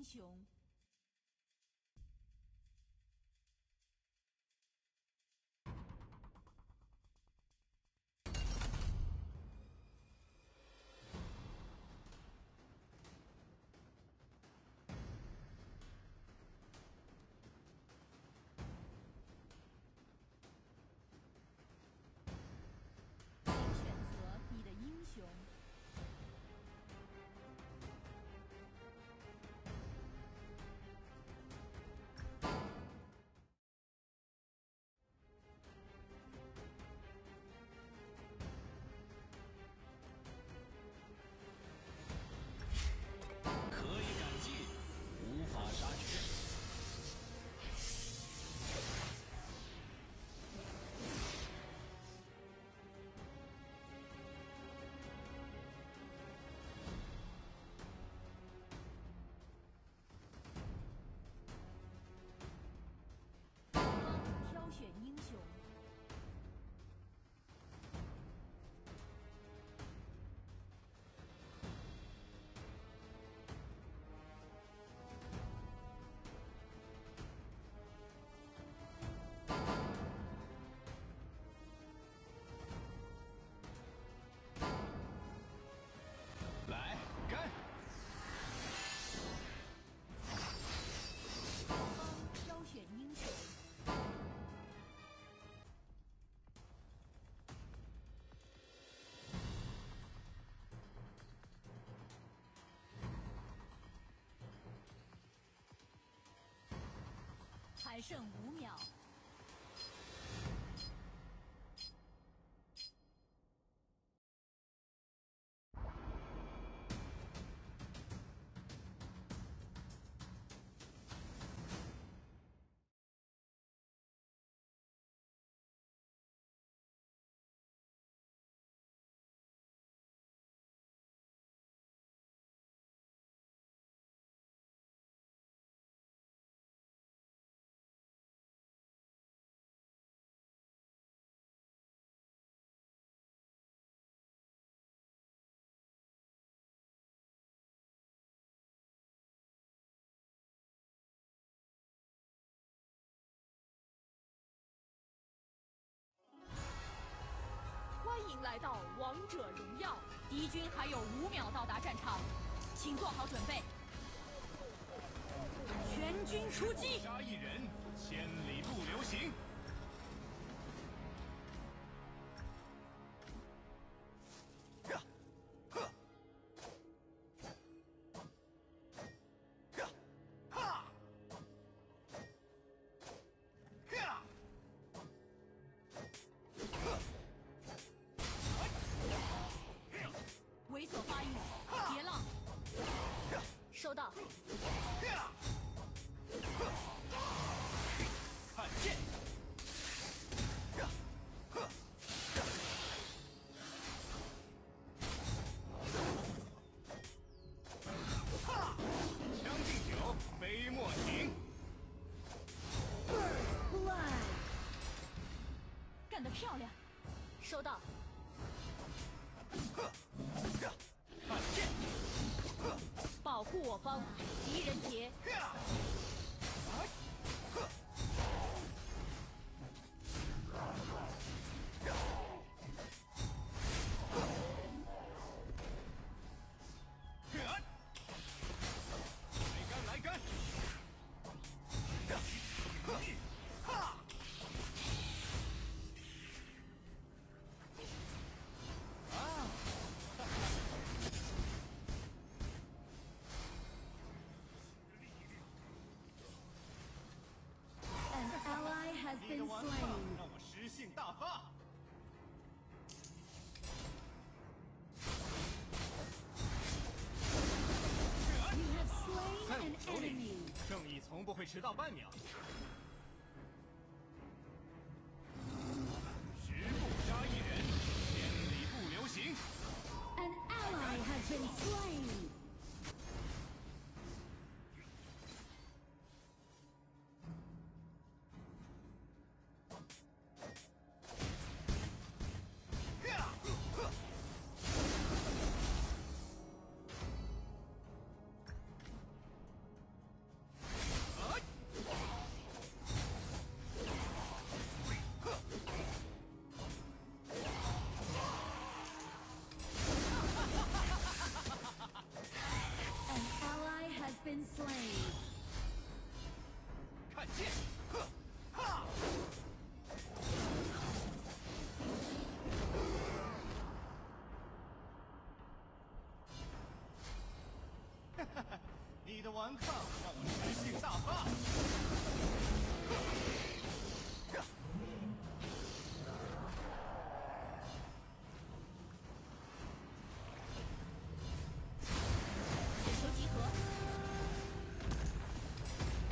雄。你的英雄。可以感激，无法杀绝。挑选英雄。来，干！挑选英雄。还剩5秒。欢迎来到王者荣耀，敌军还有5秒到达战场，请做好准备。全军出击！杀一人，千里不留行。猥琐发育，别浪。收到。看剑。将进酒，杯莫停。干得漂亮。收到。看剑。保护我方，狄仁杰。来干！An ally has 你的 been 玩法 slain. 让我诗兴大发。You have slain 在我 an 手里， enemy. 正义从不会迟到半秒。十步杀一人，千里不留行。An ally has been slain. 顽抗让我诗性大发。求集合。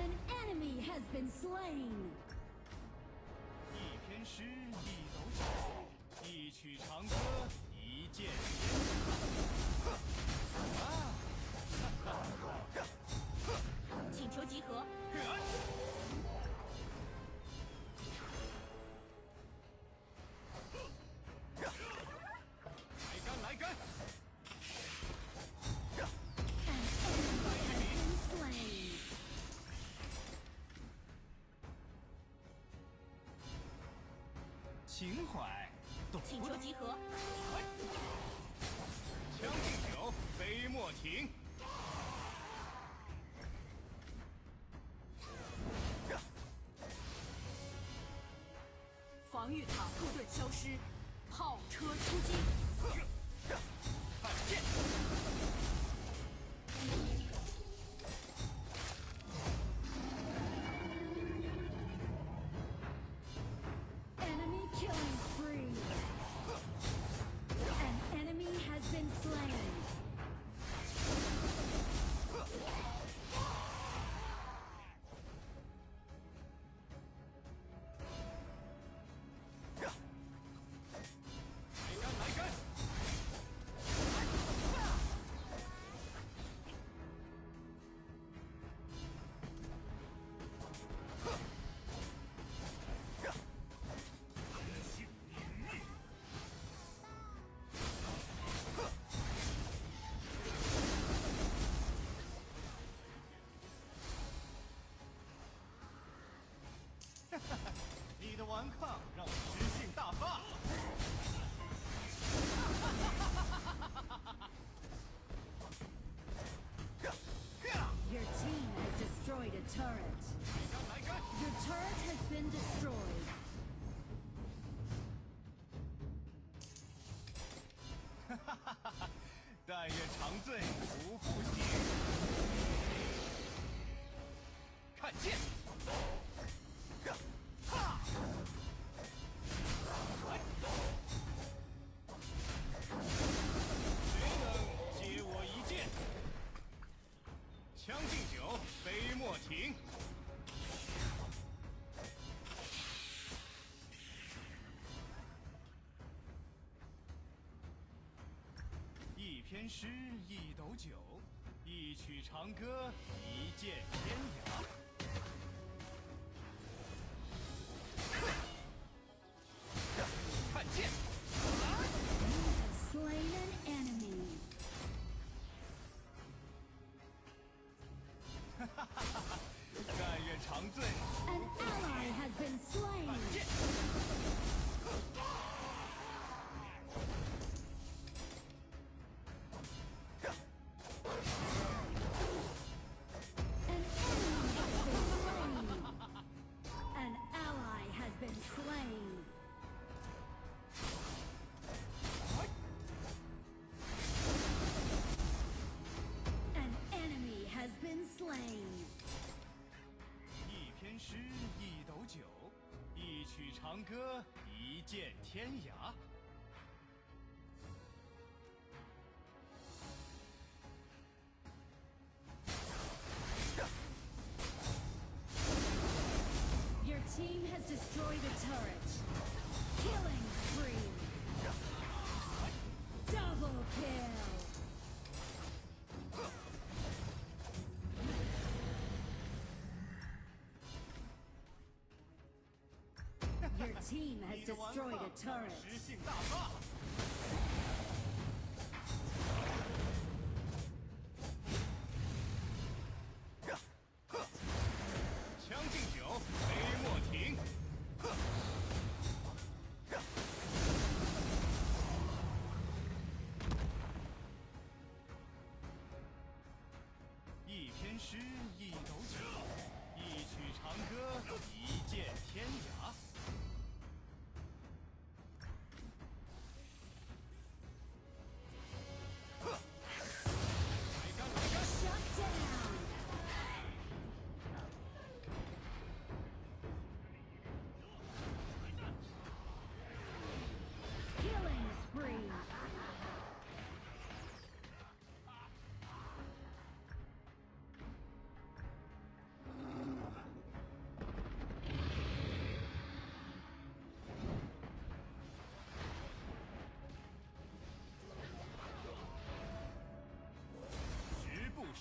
An enemy has been slain. 一篇诗，一斗酒，一曲长歌，一剑天请求集合。来干来干！ An enemy has been slain. 情怀，懂请不懂？求集合。将进酒，杯莫停。防御塔护盾消失，炮车出击。看剑。 Enemy killing spree. An enemy has been slain. 来干来干！你的顽抗让我诗性大发。 Your team has destroyed a turret. 来干来干！ Your turret has been destroyed. 但愿长醉不复醒。看剑！哈！谁能接我一剑？将进酒，杯莫停。一篇诗，一斗酒，一曲长歌，一剑天涯。看剑！ Slain an enemy. 但愿长醉。 An ally has been slain. 看剑！ An ally has been slain. An enemy has been slain. 一篇诗，一斗酒，一曲长歌，一剑天涯。 Your team has destroyed a turret. Killing spree. Double kill. Your team has 你的顽 destroyed 抗 a 让我 turret. 诗性大发。将进酒，杯莫停。一篇诗，一斗酒，一曲长歌，一剑天涯。来干来干！ Shut down.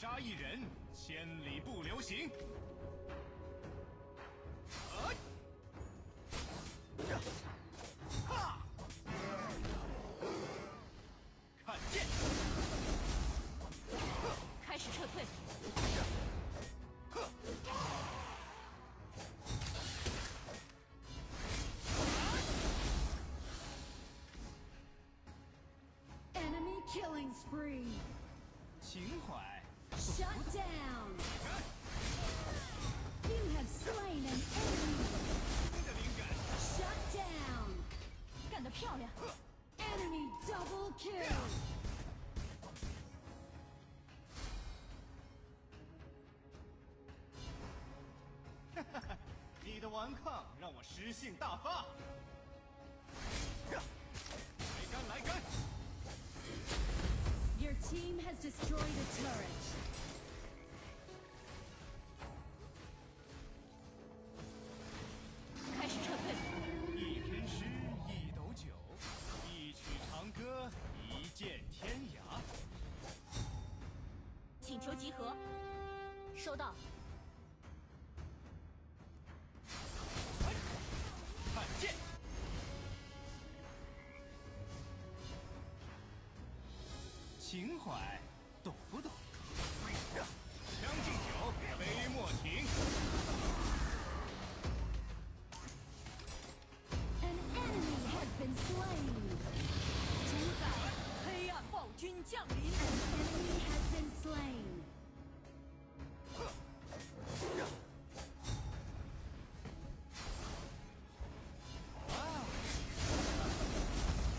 杀一人，千里不留行。看剑，开始撤退。 Enemy killing spree. 情怀。 Shut down. You have slain an enemy. 新的灵感。 Shut down. 干得漂亮！ Enemy double kill. 你的顽抗让我诗兴大发。来干来干！ Your team has destroyed a turret. 开始撤退。一篇诗，一斗酒，一曲长歌，一剑天涯。请求集合。收到。 看剑，情怀，懂不懂？将进酒，杯莫停。 An enemy has been slain. 主宰，黑暗暴君降临。 An enemy has been slain.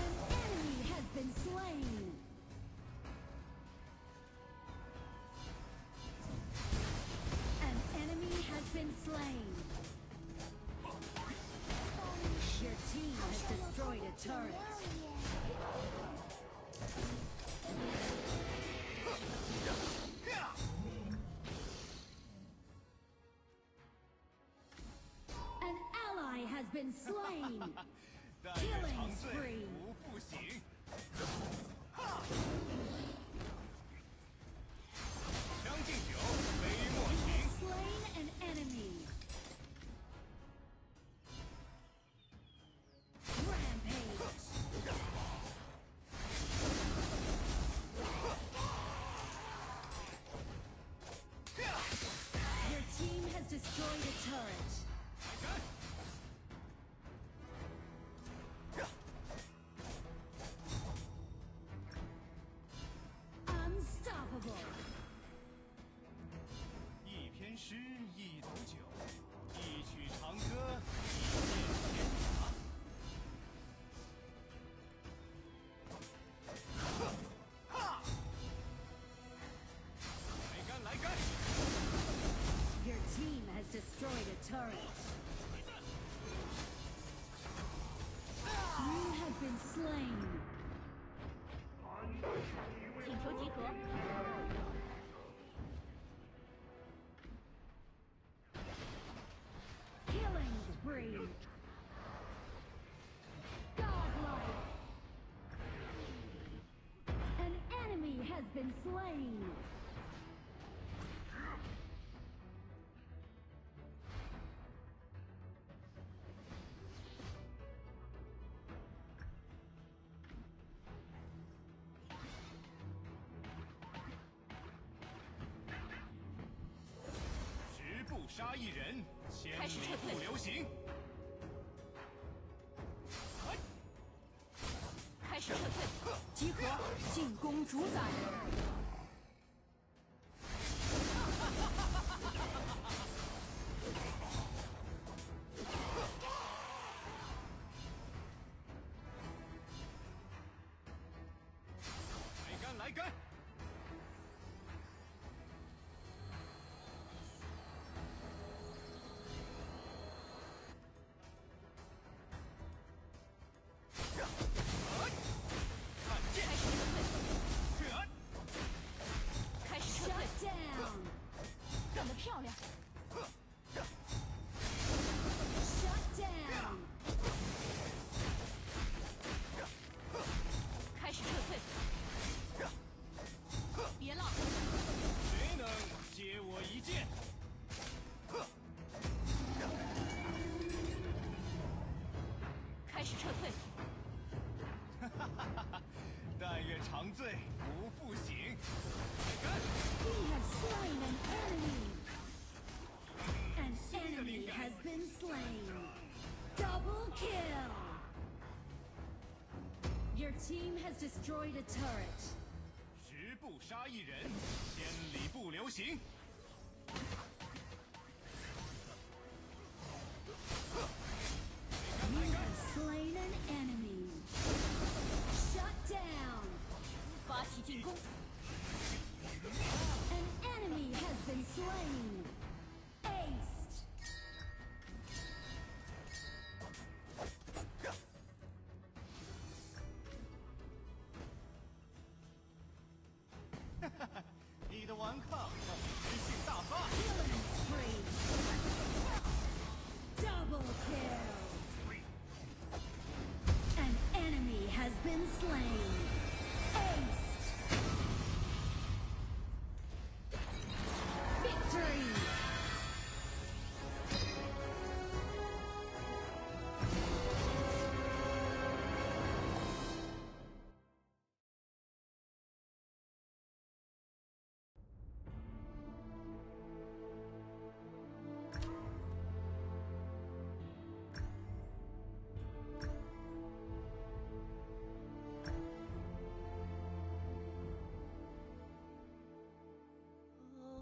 An enemy has been slain. An enemy has been slain. Your team has destroyed a turret. An ally has been slain. 但愿 Killing 长醉 spree. 不复醒。将进酒，杯莫停。 Slain an enemy. Rampage. Your team has destroyed a turret. 来干！ Unstoppable. 一篇诗，一斗酒，一曲长歌，一剑天涯。来干来干！ Your team has destroyed a turret. You have been slain. 请求集合。 Killing spree. Godlike. An enemy has been slain.十步杀一人，千开始撤退里不留行。开始撤退。集合，进攻主宰。来干来干！看剑，开始撤退。拳，撤退。但愿长醉不复醒。 We have slain an enemy. An enemy has been slain. Double kill. Your team has destroyed a turret. 十步杀一人，千里不留行。 You have slain an enemy. Shut down. 发起进攻， An enemy has been slain. Aced. Ni 的顽抗